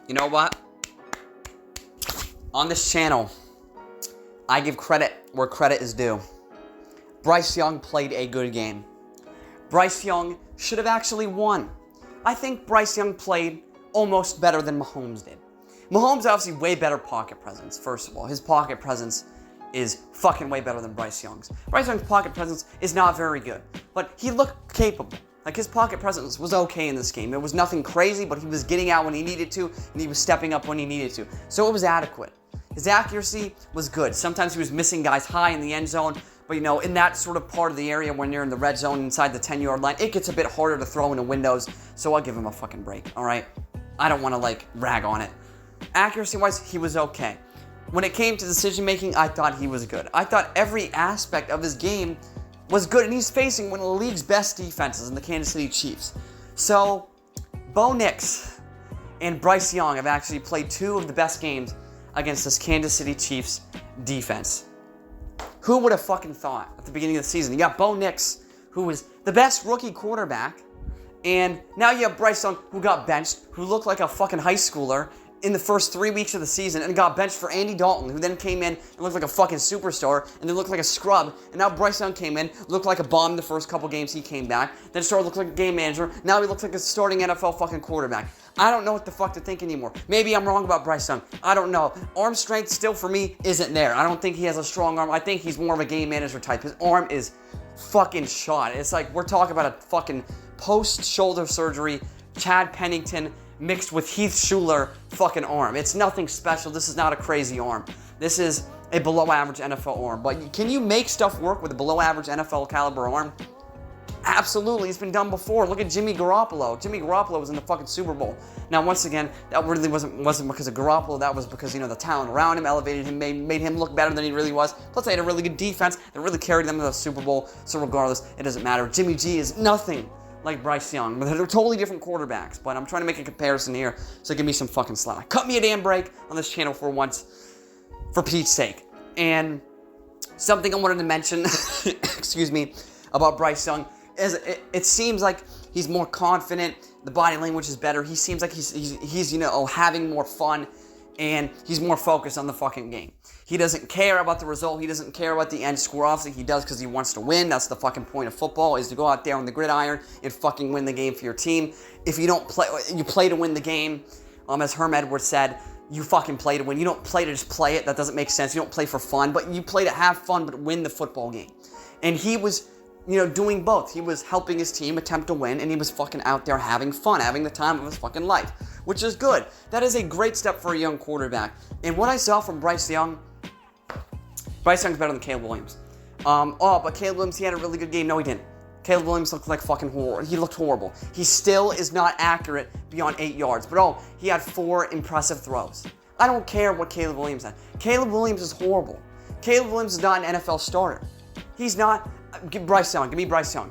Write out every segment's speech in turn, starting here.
You know what? On this channel, I give credit where credit is due. Bryce Young played a good game. Bryce Young should have actually won. I think Bryce Young played almost better than Mahomes did. Mahomes obviously way better pocket presence, first of all. His pocket presence is fucking way better than Bryce Young's. Bryce Young's pocket presence is not very good, but he looked capable. Like, his pocket presence was okay in this game. It was nothing crazy, but he was getting out when he needed to, and he was stepping up when he needed to. So it was adequate. His accuracy was good. Sometimes he was missing guys high in the end zone, but, in that sort of part of the area when you're in the red zone inside the 10-yard line, it gets a bit harder to throw into windows, so I'll give him a fucking break, all right? I don't want to, rag on it. Accuracy-wise, he was okay. When it came to decision-making, I thought he was good. I thought every aspect of his game was good, and he's facing one of the league's best defenses in the Kansas City Chiefs. So, Bo Nix and Bryce Young have actually played two of the best games against this Kansas City Chiefs defense. Who would have fucking thought at the beginning of the season? You got Bo Nix, who was the best rookie quarterback, and now you have Bryce Young, who got benched, who looked like a fucking high schooler in the first 3 weeks of the season, and got benched for Andy Dalton, who then came in and looked like a fucking superstar, and then looked like a scrub, and now Bryce Young came in, looked like a bum the first couple games he came back, then started looking like a game manager, now he looks like a starting NFL fucking quarterback. I don't know what the fuck to think anymore. Maybe I'm wrong about Bryce Young. I don't know. Arm strength still for me isn't there. I don't think he has a strong arm. I think he's more of a game manager type. His arm is fucking shot. It's like we're talking about a fucking post-shoulder surgery, Chad Pennington mixed with Heath Schuler fucking arm. It's nothing special. This is not a crazy arm. This is a below-average NFL arm. But can you make stuff work with a below-average NFL caliber arm? Absolutely, it's been done before. Look at Jimmy Garoppolo. Jimmy Garoppolo was in the fucking Super Bowl. Now, once again, that really wasn't because of Garoppolo. That was because, the talent around him elevated him, made him look better than he really was. Plus, they had a really good defense that really carried them to the Super Bowl. So regardless, it doesn't matter. Jimmy G is nothing like Bryce Young. They're totally different quarterbacks, but I'm trying to make a comparison here, so give me some fucking slack. Cut me a damn break on this channel for once, for Pete's sake. And something I wanted to mention, excuse me, about Bryce Young, is it seems like he's more confident, the body language is better, he seems like he's having more fun, and he's more focused on the fucking game. He doesn't care about the result, he doesn't care about the end score. Obviously he does because he wants to win. That's the fucking point of football, is to go out there on the gridiron and fucking win the game for your team. If you don't play, you play to win the game. As Herm Edwards said, you fucking play to win. You don't play to just play it. That doesn't make sense. You don't play for fun, but you play to have fun but win the football game. And he was doing both. He was helping his team attempt to win, and he was fucking out there having fun, having the time of his fucking life, which is good. That is a great step for a young quarterback. And what I saw from Bryce Young's better than Caleb Williams. But Caleb Williams, he had a really good game. No, he didn't. Caleb Williams looked like fucking horrible. He looked horrible. He still is not accurate beyond 8 yards, but he had 4 impressive throws. I don't care what Caleb Williams had. Caleb Williams is horrible. Caleb Williams is not an NFL starter. He's not. Bryce Young. Give me Bryce Young.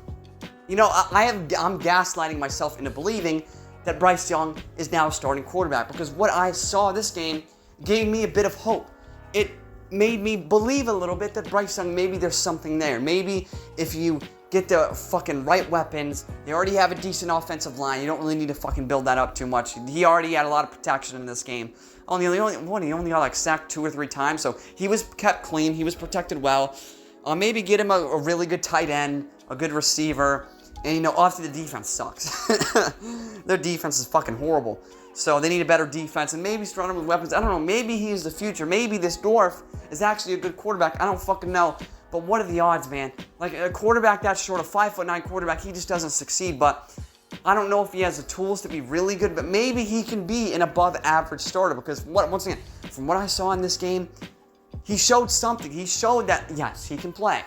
I'm gaslighting myself into believing that Bryce Young is now a starting quarterback, because what I saw this game gave me a bit of hope. It made me believe a little bit that Bryce Young, maybe there's something there. Maybe if you get the fucking right weapons, they already have a decent offensive line. You don't really need to fucking build that up too much. He already had a lot of protection in this game. He only got sacked 2 or 3 times, so he was kept clean. He was protected well. Maybe get him a really good tight end, a good receiver, and obviously the defense sucks. Their defense is fucking horrible. So they need a better defense, and maybe surround him with weapons. I don't know, maybe he's the future. Maybe this dwarf is actually a good quarterback. I don't fucking know. But what are the odds, man? Like, a quarterback that short, a 5'9" quarterback, he just doesn't succeed. But I don't know if he has the tools to be really good, but maybe he can be an above average starter, because once again, from what I saw in this game, he showed something. He showed that, yes, he can play.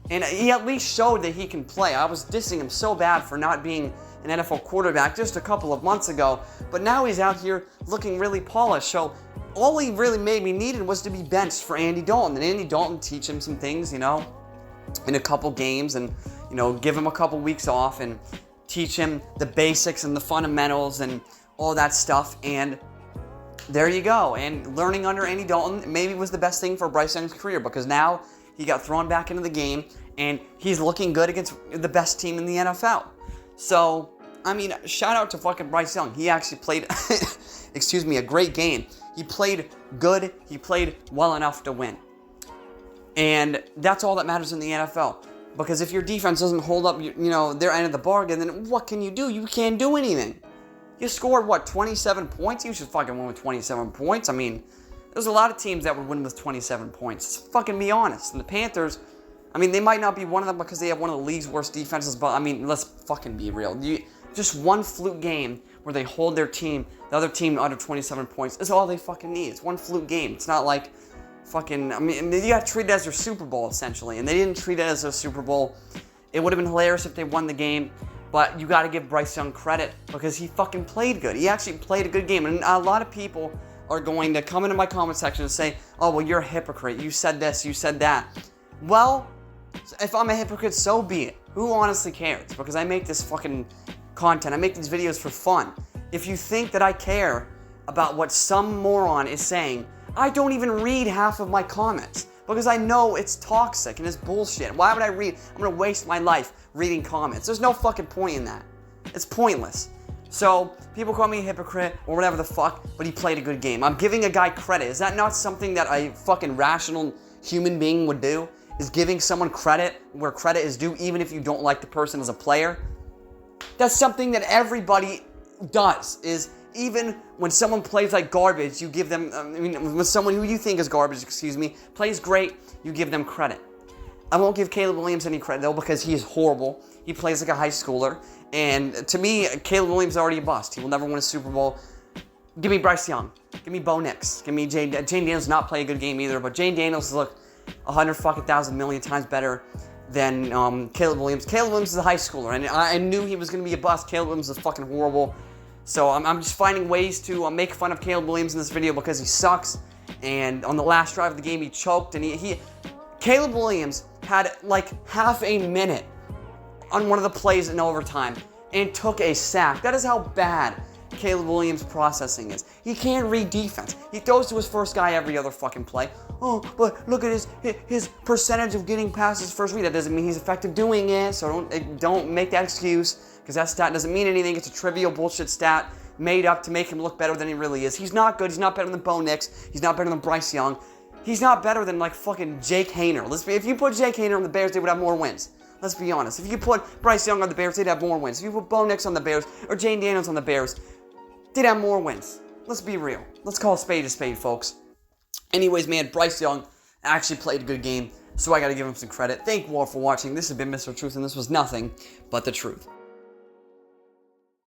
And he at least showed that he can play. I was dissing him so bad for not being an NFL quarterback just a couple of months ago, but now he's out here looking really polished. So all he really maybe needed was to be benched for Andy Dalton, and Andy Dalton teach him some things, in a couple games, and, give him a couple weeks off and teach him the basics and the fundamentals and all that stuff, and there you go. And learning under Andy Dalton maybe was the best thing for Bryce Young's career, because now he got thrown back into the game and he's looking good against the best team in the NFL. So I mean, shout out to fucking Bryce Young. He actually played, excuse me, a great game. He played good. He played well enough to win. And that's all that matters in the NFL. Because if your defense doesn't hold up, their end of the bargain, then what can you do? You can't do anything. You scored, 27 points? You should fucking win with 27 points. I mean, there's a lot of teams that would win with 27 points. Let's fucking be honest. And the Panthers, I mean, they might not be one of them because they have one of the league's worst defenses, but, I mean, let's fucking be real. Just one fluke game where they hold their team, the other team under 27 points, is all they fucking need. It's one fluke game. It's not like fucking, I mean, you got to treat it as their Super Bowl, essentially. And they didn't treat it as their Super Bowl. It would have been hilarious if they won the game. But you got to give Bryce Young credit because he fucking played good. He actually played a good game. And a lot of people are going to come into my comment section and say, oh, well, you're a hypocrite. You said this, you said that. Well, if I'm a hypocrite, so be it. Who honestly cares? Because I make this fucking content. I make these videos for fun. If you think that I care about what some moron is saying, I don't even read half of my comments because I know it's toxic and it's bullshit. Why would I read? I'm going to waste my life reading comments. There's no fucking point in that. It's pointless. So, people call me a hypocrite or whatever the fuck, but he played a good game. I'm giving a guy credit. Is that not something that a fucking rational human being would do? Is giving someone credit where credit is due even if you don't like the person as a player? That's something that everybody does, is even when someone plays like garbage, you give them, when someone who you think is garbage, plays great, you give them credit. I won't give Caleb Williams any credit, though, because he is horrible. He plays like a high schooler. And to me, Caleb Williams is already a bust. He will never win a Super Bowl. Give me Bryce Young. Give me Bo Nix. Give me Jane Daniels. Not play a good game either, but Jane Daniels look 100,000,000,000 times better than Caleb Williams. Caleb Williams is a high schooler, and I knew he was going to be a bust. Caleb Williams is fucking horrible. So I'm just finding ways to make fun of Caleb Williams in this video because he sucks. And on the last drive of the game, he choked, and Caleb Williams had like half a minute on one of the plays in overtime and took a sack. That is how bad Caleb Williams' processing is. He can't read defense. He throws to his first guy every other fucking play. Oh, but look at his percentage of getting past his first read. That doesn't mean he's effective doing it, so don't make that excuse, because that stat doesn't mean anything. It's a trivial bullshit stat made up to make him look better than he really is. He's not good. He's not better than Bo Nix. He's not better than Bryce Young. He's not better than like fucking Jake Haener. If you put Jake Haener on the Bears, they would have more wins. Let's be honest. If you put Bryce Young on the Bears, they'd have more wins. If you put Bo Nix on the Bears or Jane Daniels on the Bears, they'd have more wins. Let's be real. Let's call a spade, folks. Anyways, man, Bryce Young actually played a good game, so I gotta give him some credit. Thank you all for watching. This has been Mr. Truth, and this was nothing but the truth.